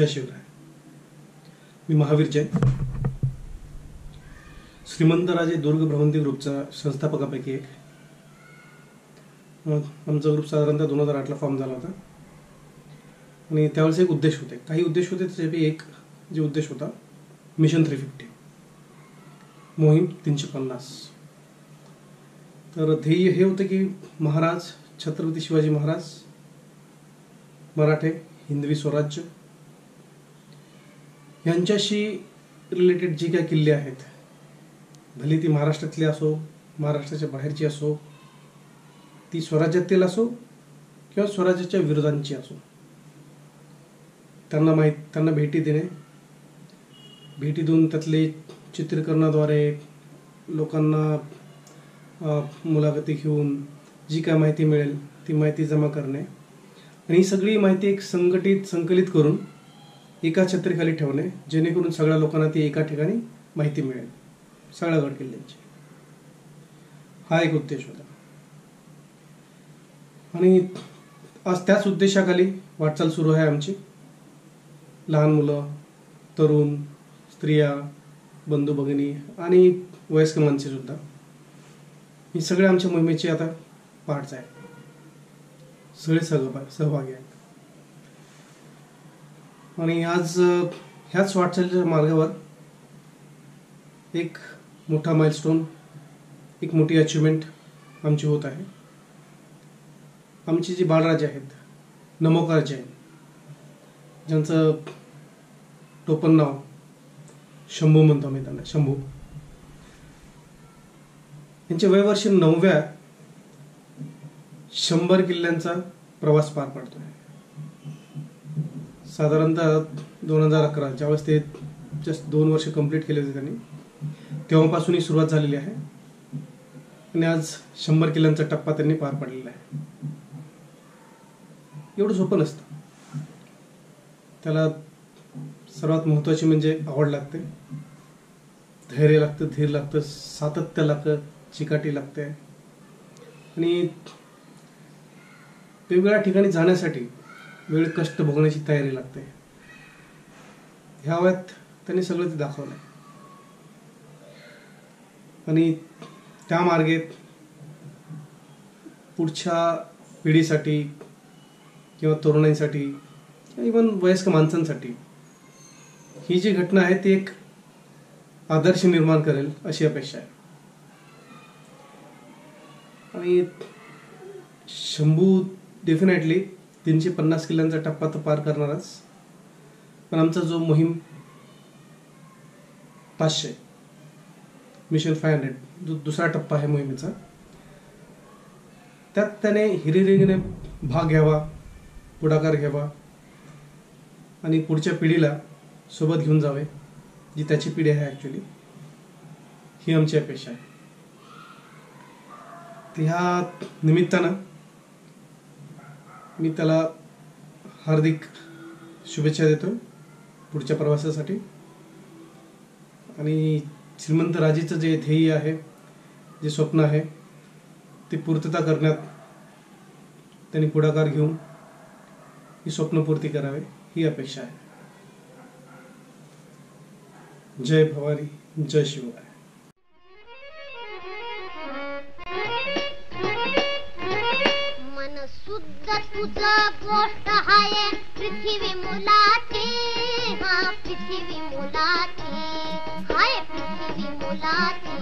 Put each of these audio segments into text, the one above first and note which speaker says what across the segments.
Speaker 1: जय शिवराय. मी महावीर जैन, श्रीमंतराजे दुर्ग भ्रमंती ग्रुपचा संस्थापकापैकी एक. आमचा ग्रुप साधारणतः 2008ला फॉर्म झाला होता आणि त्यावेळेस एक उद्देश होते, काही उद्देश होते. त्याच्यापैकी एक जे उद्देश होता मिशन 350, मोहीम 350. तर ध्येय हे होतं की महाराज छत्रपती शिवाजी महाराज, मराठे, हिंदवी स्वराज्य यांच्याशी रिलेटेड जी काही किल्ले आहेत, भली ती महाराष्ट्रातली असो, महाराष्ट्राच्या बाहेरची असो, ती स्वराज्यातील असो किंवा स्वराज्याच्या विरोधांची असो, त्यांना भेटी देणे, भेटी देऊन त्यातले चित्रीकरणाद्वारे लोकांना मुलाखती घेऊन जी काय माहिती मिळेल ती माहिती जमा करणे आणि ही सगळी माहिती एक संकलित करून एका छत्रीखाली ठेवणे, जेणेकरून सगळ्या लोकांना ती एका ठिकाणी माहिती मिळेल, सगळ्या गड किल्ल्यांची. हा एक उद्देश होता आणि आज त्याच उद्देशाखाली वाटचाल सुरू आहे आमची. लहान मुलं, तरुण, स्त्रिया, बंधू भगिनी आणि वयस्क माणसे सुद्धा ही सगळे आमच्या मोहिमेचे आता पार्ट्स आहेत, सगळे सहभागी आहेत. आणि आज ह्याच वाटचालीच्या मार्गावर एक मोठा माइलस्टोन, एक मोठी अचिव्हमेंट आमची होत आहे. आमची जी बाळराजे आहेत, नमोकार जैन, ज्यांचं टोपण नाव शंभू म्हणतो आम्ही त्यांना, शंभू, यांच्या वयवर्षी 9व्या 100 किल्ल्यांचा प्रवास पार पडतोय. साधारणतः 2011 ज्यावेळेस ते जस्ट 2 वर्ष कंप्लीट केले होते त्यांनी, तेव्हापासून ही सुरुवात झालेली आहे आणि आज 100 किल्ल्यांचा टप्पा त्यांनी पार पडलेला आहे. एवढं सोपं नसतं. त्याला सर्वात महत्त्वाची म्हणजे आवड लागते, धैर्य लागतं, धीर लागतं, सातत्य लागतं, चिकाटी लागते आणि वेगवेगळ्या ठिकाणी जाण्यासाठी वेळ कष्ट भोगण्याची तयारी लागते. ह्या वयात त्यांनी सगळं ते दाखवलंय आणि त्या मार्गे पुढच्या पिढीसाठी किंवा तरुणांसाठी, इव्हन वयस्क माणसांसाठी ही जी घटना आहे ती एक आदर्श निर्माण करेल अशी अपेक्षा आहे. आणि शंभू डेफिनेटली 350 किल्ल्यांचा टप्पा तर पार करणारच, पण आमचा जो मोहीम 500 मिशन 500 जो दुसरा टप्पा आहे मोहिमेचा, त्यात त्याने हिरिरीने भाग घ्यावा, पुढाकार घ्यावा आणि पुढच्या पिढीला सोबत घेऊन जावे, जी त्याची पिढी आहे ॲक्च्युली, ही आमची अपेक्षा आहे. ह्या निमित्तानं मी त्याला हार्दिक शुभेच्छा देतो पुढच्या प्रवासासाठी. आणि श्रीमंत राजेचं जे ध्येय आहे, जे स्वप्न आहे, ते पूर्तता करण्यात त्यांनी पुढाकार घेऊन ही स्वप्नपूर्ती करावे ही अपेक्षा आहे. जय भवानी, जय शिवराय.
Speaker 2: तुझं गोष्ट आहे पृथ्वी मुलाची, हा पृथ्वी मुलाची, हाय पृथ्वी मुलाची.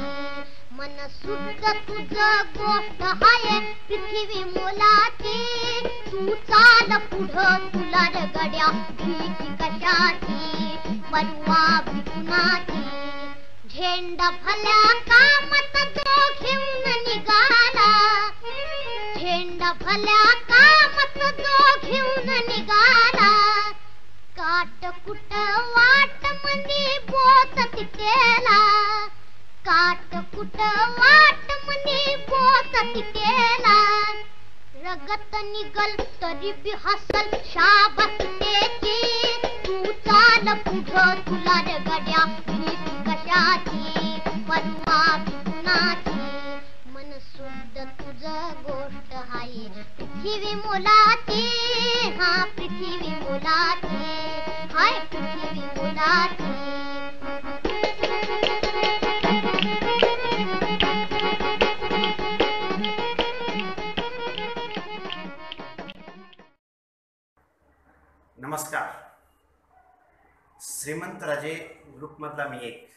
Speaker 2: मन शुद्ध तुझं गोष्ट आहे पृथ्वी मुलाची. तू चाल पुढं, तुला रगड्या भीती कशाची, परवा भिकुनाची. झेंडा भल्या कामात तो घेऊन निघाला, झेंडा भल्या कामात तो घेऊन निघाला. काट कुट वाट मनी बोत तिटेला, काट कुट वाट मनी बोत तिटेला. रगत निगल तरी बी हसल शाबास त्याची. तू चाल पुढं, तुला रगड्या भीती कशाची, परवा भिकुनाची. मन शुद्ध तुझं गोष्ट आहे पृथ्वी मुलाची, हा पृथ्वी मुलाची, हाय पृथ्वी मुलाची.
Speaker 3: नमस्कार. श्रीमंत राजे ग्रुपमधला मी एक.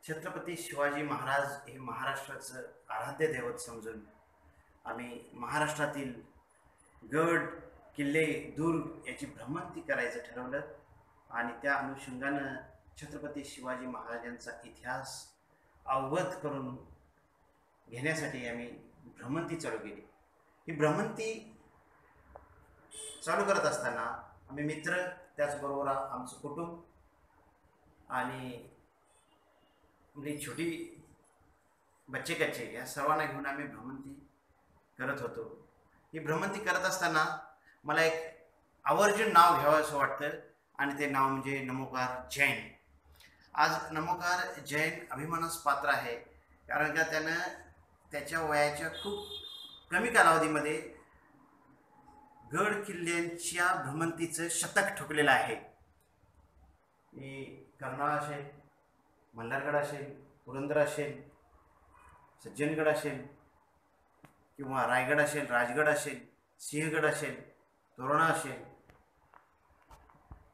Speaker 3: छत्रपती शिवाजी महाराज हे महाराष्ट्राचं आराध्य दैवत समजून आम्ही महाराष्ट्रातील गड किल्ले दुर्ग याची भ्रमंती करायचं ठरवलं आणि त्या अनुषंगानं छत्रपती शिवाजी महाराजांचा इतिहास अवगत करून घेण्यासाठी आम्ही भ्रमंती चालू केली. ही भ्रमंती चालू करत असताना आम्ही मित्र, त्याचबरोबर आमचं कुटुंब आणि आपली छोटी बच्चे कच्चे या सर्वांना घेऊन आम्ही भ्रमंती करत होतो. ही भ्रमंती करत असताना मला एक आवर्जून नाव घ्यावं असं वाटतं आणि ते नाव म्हणजे नमोकार जैन. आज नमोकार जैन अभिमानास पात्र आहे, कारण का त्यानं त्याच्या वयाच्या खूप कमी कालावधीमध्ये गड किल्ल्यांच्या भ्रमंतीचं शतक ठोकलेलं आहे. मी कर्नाळ असेल, मल्हारगड असेल, पुरंदर असेल, सज्जनगड असेल किंवा रायगड असेल, राजगड असेल, सिंहगड असेल, तोरणा असेल,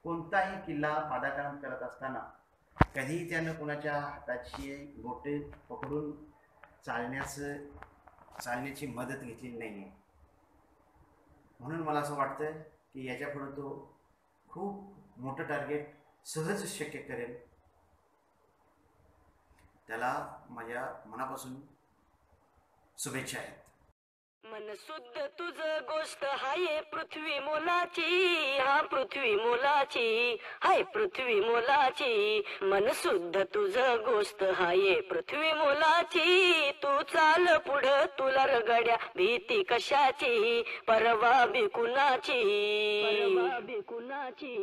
Speaker 3: कोणताही किल्ला पादाक्रांत करत असताना कधीही त्यानं कोणाच्या हाताची बोटे पकडून चालण्याची मदत घेतलेली नाही आहे. म्हणून मला असं वाटतं की याच्यापुढे तो खूप मोठं टार्गेट सहज शक्य करेल. त्याला माझ्या मनापासून शुभेच्छा आहेत.
Speaker 4: मनसुद्ध तुझ गोष्ट हाय पृथ्वी मोलाची, हा पृथ्वी मोलाची, हाय पृथ्वी मोलाची. मनसुद्ध तुझ गोष्ट हाय पृथ्वी मोलाची. तू चाल पुढं तुला रगड्या भीती कशाची, परवा बी कुणाची, परवा बी कुणाची,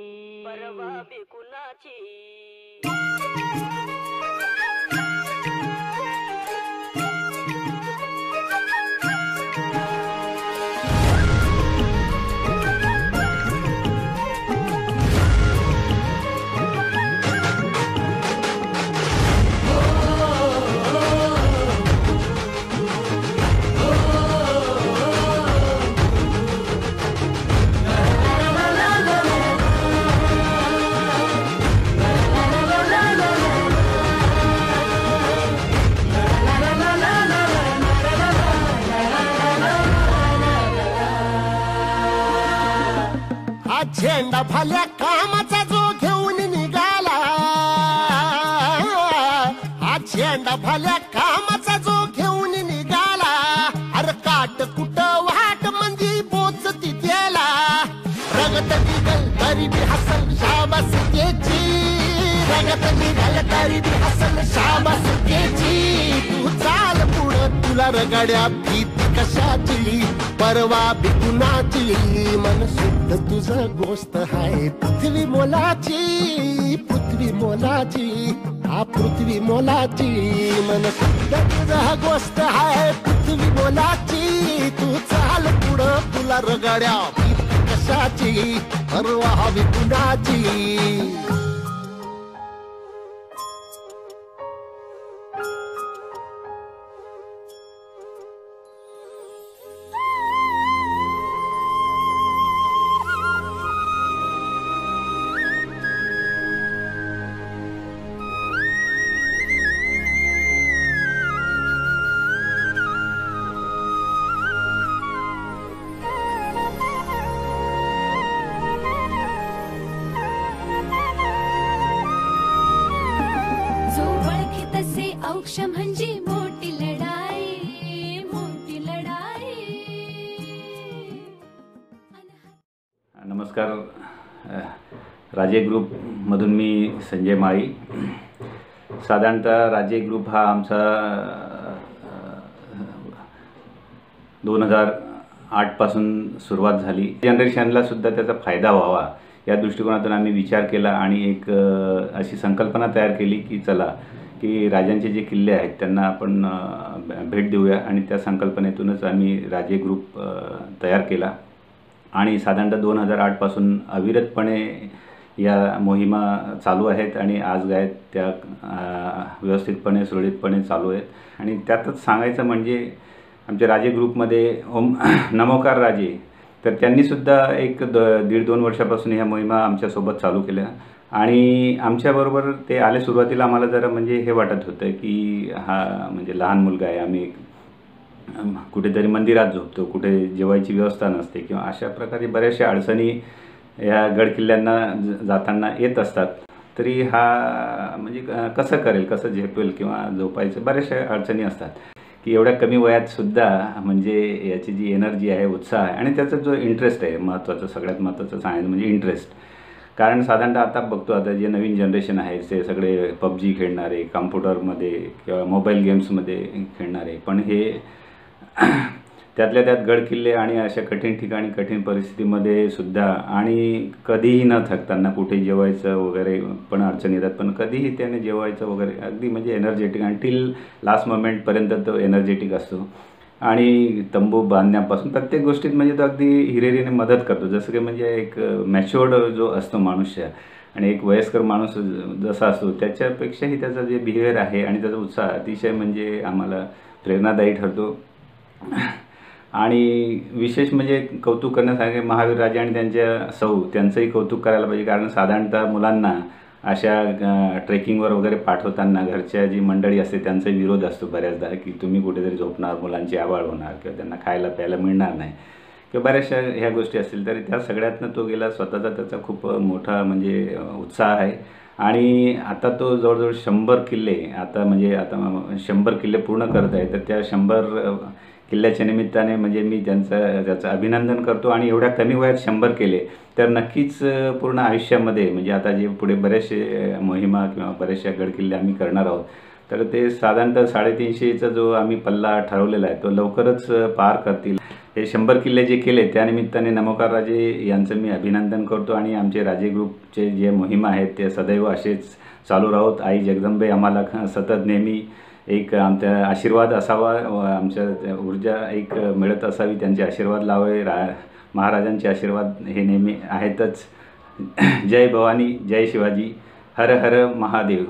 Speaker 4: परवा बी कुणाची.
Speaker 5: झेंडा भल्या कामाचा जो घेऊन निघाला, हा झेंडा भल्या कामाचा जो घेऊन निघाला. अरे काट कुठं वाट म्हणजे पोचती त्याला. रगत निघल तरी बी हसल शाबास त्याची, रगत निघल तरी बी हसल शाबास त्याची. तू चाल पुढं तुला रगड्या भीती कशाची, परवा बी कुणाची. मनसुद्ध तुझं गोष्ट हाय पृथ्वी मोलाची, पृथ्वी मोलाची, हा पृथ्वी मोलाची. मनसुद्ध तुझं गोष्ट हाय पृथ्वी मोलाची. तू चाल पुढं तुला रगड्या भीती कशाची, परवा बी कुणाची.
Speaker 6: म्हणजे मोठी लढाई, मोठी लढाई.
Speaker 7: नमस्कार. राजे ग्रुपमधून मी संजय माळी. साधारणतः राजे ग्रुप हा आमचा 2008 पासून सुरुवात झाली. जनरेशनला सुद्धा त्याचा फायदा व्हावा या दृष्टिकोनातून आम्ही विचार केला आणि एक अशी संकल्पना तयार केली की चला की राजांचे जे किल्ले आहेत त्यांना आपण भेट देऊया आणि त्या संकल्पनेतूनच आम्ही राजे ग्रुप तयार केला आणि साधारणतः 2008 पासून अविरतपणे या मोहिमा चालू आहेत आणि आज आहेत त्या व्यवस्थितपणे सुरळीतपणे चालू आहेत। आणि त्यातच सांगायचं म्हणजे आमच्या राजे ग्रुपमध्ये नमोकार राजे तर त्यांनीसुद्धा एक 1.5-2 वर्षापासून ह्या मोहिमा आमच्यासोबत चालू केल्या आणि आमच्याबरोबर ते आले। सुरुवातीला आम्हाला जरा म्हणजे हे वाटत होतं की हा म्हणजे लहान मुलगा आहे, आम्ही कुठेतरी मंदिरात झोपतो, कुठे जेवायची व्यवस्था नसते किंवा अशा प्रकारे बऱ्याचशा अडचणी या गडकिल्ल्यांना जाताना येत असतात। तरी हा म्हणजे कसं करेल, कसं झेपेल किंवा झोपायचं बऱ्याचशा अडचणी असतात की एवढ्या कमी वयातसुद्धा म्हणजे याची जी एनर्जी आहे, उत्साह आहे आणि त्याचा जो इंटरेस्ट आहे, महत्त्वाचं सगळ्यात महत्त्वाचं सांगायचं म्हणजे इंटरेस्ट। कारण साधारणतः आता बघतो आता जे नवीन जनरेशन आहे ते सगळे PUBG खेळणारे, कॉम्प्युटरमध्ये किंवा मोबाईल गेम्समध्ये खेळणारे, पण हे त्यातल्या त्यात गडकिल्ले आणि अशा कठीण ठिकाणी कठीण परिस्थितीमध्ये सुद्धा आणि कधीही न थकताना कुठे जेवायचं वगैरे पण अडचण येतात, पण कधीही त्याने जेवायचं वगैरे अगदी म्हणजे एनर्जेटिक आणि टिल लास्ट मोमेंटपर्यंत तो एनर्जेटिक असतो आणि तंबू बांधण्यापासून प्रत्येक गोष्टीत म्हणजे तो अगदी हिरिरीने मदत करतो। जसं की म्हणजे एक मॅच्युअर्ड जो असतो मनुष्य आणि एक वयस्कर माणूस जसा असतो त्याच्यापेक्षाही त्याचा जे बिहेवियर आहे आणि त्याचा उत्साह अतिशय म्हणजे आम्हाला प्रेरणादायी ठरतो। आणि विशेष म्हणजे कौतुक करण्यासारखे महावीर राजे आणि त्यांच्या सौ त्यांचंही कौतुक करायला पाहिजे। कारण साधारणतः मुलांना अशा ट्रेकिंगवर वगैरे पाठवताना घरच्या जी मंडळी असते त्यांचा विरोध असतो बऱ्याचदा की तुम्ही कुठेतरी झोपणार, मुलांची आवाळ होणार किंवा त्यांना खायला प्यायला मिळणार नाही किंवा बऱ्याचशा ह्या गोष्टी असतील। तरी त्या सगळ्यातनं तो गेला, स्वतःचा त्याचा खूप मोठा म्हणजे उत्साह आहे आणि आता तो जवळजवळ 100 किल्ले आता 100 किल्ले पूर्ण करत आहे। तर त्या 100 किल्ल्याच्या निमित्ताने म्हणजे मी त्याचं अभिनंदन करतो आणि एवढ्या कमी वयात 100 केले तर नक्कीच पूर्ण आयुष्यामध्ये म्हणजे आता जे पुढे बरेचसे मोहिमा किंवा बरेचशा गडकिल्ले आम्ही करणार आहोत तर ते साधारणतः 350चा जो आम्ही पल्ला ठरवलेला आहे तो लवकरच पार करतील। हे 100 किल्ले जे केले त्यानिमित्ताने नमोकार राजे यांचं मी अभिनंदन करतो आणि आमचे राजे ग्रुपचे जे मोहिमा आहेत ते सदैव असेच चालू राहोत। आई जगदंबे आम्हाला सतत नेहमी एक आमचा आशीर्वाद असावा, आमच्या ऊर्जा एक मिळत असावी, त्यांचे आशीर्वाद लावावे। महाराजांचे आशीर्वाद हे नेहमी आहेतच। जय भवानी, जय शिवाजी, हर हर महादेव।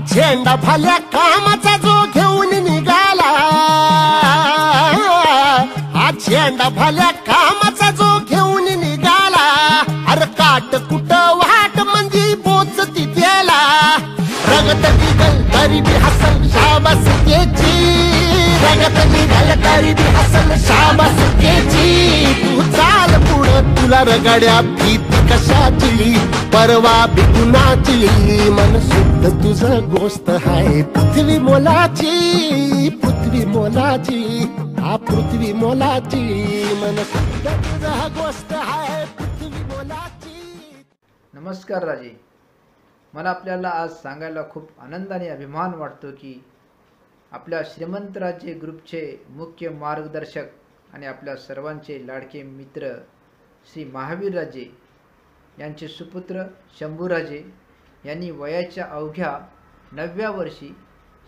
Speaker 5: झेंडा भल्या कामाचा जो घेऊन निघाला, हा झेंडा भल्या कामाचा जो घेऊन निघाला, अरे काट कुठं वाट म्हणजे पोचती त्याला, रगत निघल तरी बी हसल शाबास केची, रगत निघल तरी बी हसल शाबास केची, तू चाल पुढं तुला रगड्या भीती कशाची, परवा बिगुनाची, मन शुद्ध तुझं गोष्ट आहे पृथ्वी मोलाची, पृथ्वी मोलाची, हा पृथ्वी मोलाची, मन शुद्ध तुझं गोष्ट आहे पृथ्वी मोलाची।
Speaker 8: नमस्कार राजे, मला आपल्याला आज सांगायला खूप आनंद आणि अभिमान वाटतो की आपल्या श्रीमंत राजे ग्रुपचे मुख्य मार्गदर्शक आणि आपल्या सर्वांचे लाडके मित्र श्री महावीर राजे यांचे सुपुत्र शंभूराजे यांनी वयाच्या अवघ्या 9व्या वर्षी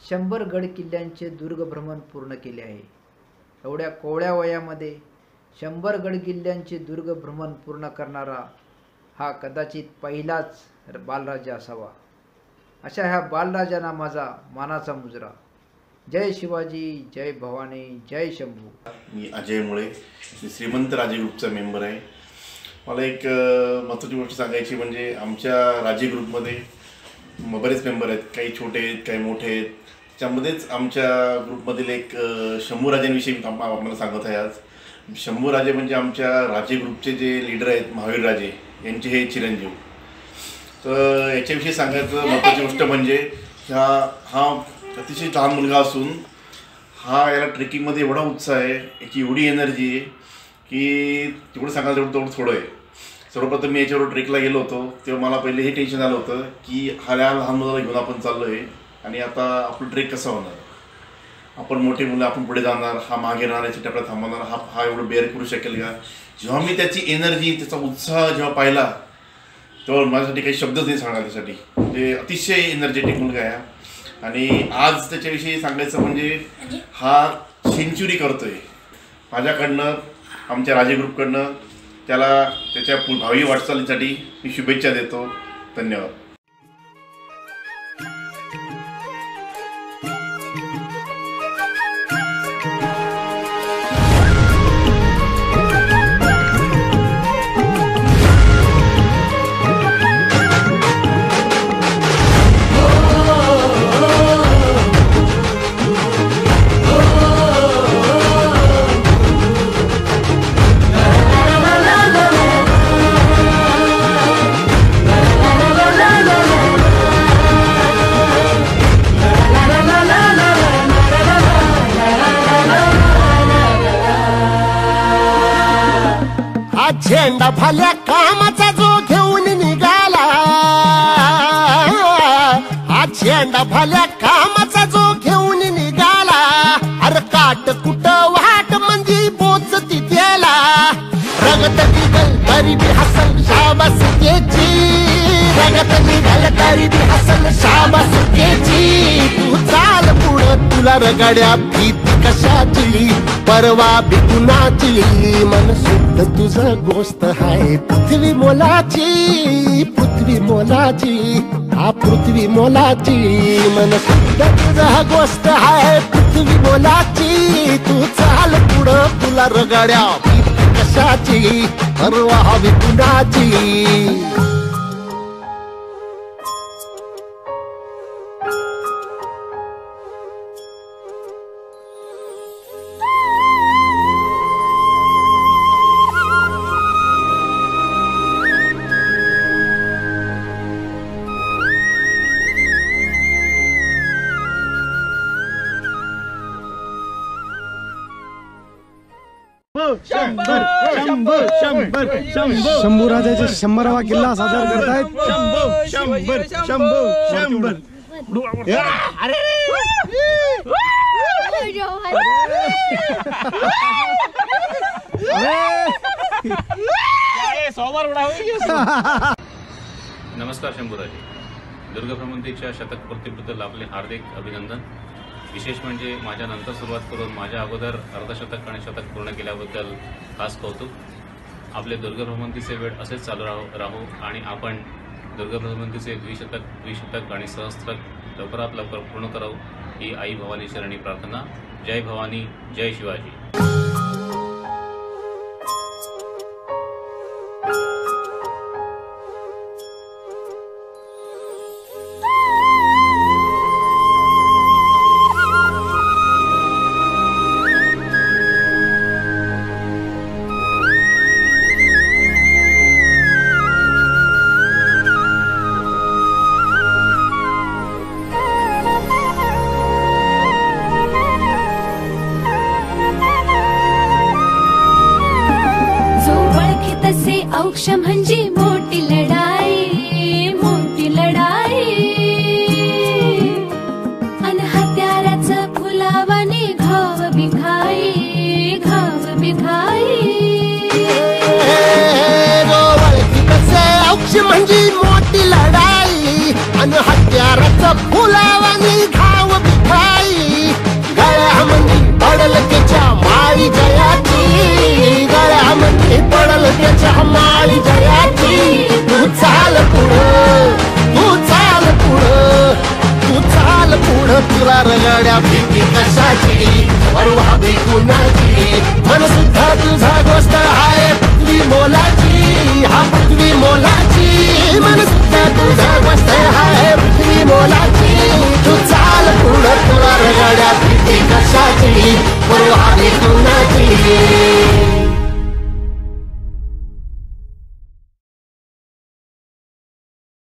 Speaker 8: 100 गड किल्ल्यांचे दुर्गभ्रमण पूर्ण केले आहे। एवढ्या कोवळ्या वयामध्ये 100 गड किल्ल्यांचे दुर्गभ्रमण पूर्ण करणारा हा कदाचित पहिलाच बालराजा असावा। अशा ह्या बालराजांना माझा मानाचा मुजरा। जय शिवाजी, जय भवानी, जय शंभू।
Speaker 9: मी अजय मुळे, श्रीमंत राजे ग्रुपचा मेंबर आहे। मला एक महत्त्वाची गोष्ट सांगायची म्हणजे आमच्या राजे ग्रुपमध्ये बरेच मेंबर आहेत, काही छोटे आहेत काही मोठे आहेत। त्यामध्येच आमच्या ग्रुपमधील एक शंभूराजांविषयी मला सांगत आहे आज। शंभूराजे म्हणजे आमच्या राजे ग्रुपचे जे लीडर आहेत महावीर राजे यांचे हे चिरंजीव। तर याच्याविषयी सांगायचं महत्त्वाची गोष्ट म्हणजे हा अतिशय लहान मुलगा असून हा याला ट्रेकिंगमध्ये एवढा उत्साह आहे, याची एवढी एनर्जी आहे की तेवढं सांगायला तेवढं थोडं आहे. सर्वप्रथम मी याच्यावर ट्रेकला गेलो होतो तेव्हा मला पहिले हे टेन्शन आलं होतं की हा लहान मुलाला घेऊन आपण चाललो आहे आणि आता आपलं ट्रेक कसं होणार, आपण मोठे मुलं आपण पुढे जाणार, हा मागे राहणार, याच्या टप्प्यात थांबवणार, हा एवढं बेअर करू शकेल का. जेव्हा मी त्याची एनर्जी त्याचा उत्साह जेव्हा पाहिला तेव्हा माझ्यासाठी काही शब्दच नाही सांगणार त्यासाठी. म्हणजे अतिशय एनर्जेटिक मुलगा आहे आणि आज त्याच्याविषयी सांगायचं म्हणजे हा सेंचुरी करतोय. माझ्याकडनं आमच्या राजे ग्रुपकडनं त्याला त्याच्या भावी वाटचालीसाठी मी शुभेच्छा देतो. धन्यवाद.
Speaker 5: झेंडा भल्या कामाचा जो घेऊन निघाला, हा झेंडा भल्या कामाचा जो घेऊन निघाला, अरे काट कुठं वाट म्हणजे पोचती त्याला, रगत निघल तरी बी हसल शाबास त्याची, रगत निघल तरी बी हसल शाबास त्याची. तू चाल पुढं तुला रगड्या भीती कशाची, परवा बिकुनाची, मन शुद्ध तुझं गोष्ट हाय पृथ्वी मोलाची, पृथ्वी मोलाची, हा पृथ्वी मोलाची, मन शुद्ध तुझं गोष्ट हाय पृथ्वी मोलाची. तू चाल पुढं तुला रगड्या भीती कशाची, परवा बिकुनाची.
Speaker 1: शंभू राजाचे 100वा किल्ला सादर करतायत.
Speaker 7: नमस्कार शंभूराजे. दुर्ग भ्रमंतीच्या शतक पूर्तीबद्दल आपले हार्दिक अभिनंदन. विशेष म्हणजे माझ्या नंतर सुरुवात करून माझ्या अगोदर अर्धशतक आणि शतक पूर्ण केल्याबद्दल खास कौतुक. आपले दुर्ग भ्रमंतीचे वेळ असेच चालू राहू आणि आपण दुर्ग भ्रमंतीचे द्विशतक आणि सहस्त्रक लवकरात लवकर पूर्ण करावं ही आई भवानी शरणी प्रार्थना. जय भवानी, जय शिवाजी.
Speaker 6: औक्ष म्हणजे मोठी लढाई, मोठी लढाई, अन हत्याराचं फुलावाने घाव बिघाई, घाव बिघाई.
Speaker 5: औक्ष म्हणजे मोठी लढाई अन हत्याराचं फुलावाने घाव बिघाई. गळ्यामध्ये पडल त्याच्या माळी जयाची, गळ्यामध्ये पडल त्याच्या माळी जयाची. तू चाल पुढं, तू चाल पुढं, तू चाल पुढं, तुला रगड्या भीती कशाची, परवा बिकुनाची. मन सुद्धा तुझा गोष्ट आहे पृथ्वी मोलाची, हा पृथ्वी मोलाची. मन सुद्धा तुझा गोष्ट आहे पृथ्वी मोलाची. तू चाल पुढं तुला रगड्या भीती कशाची, परवा बिकुनाची.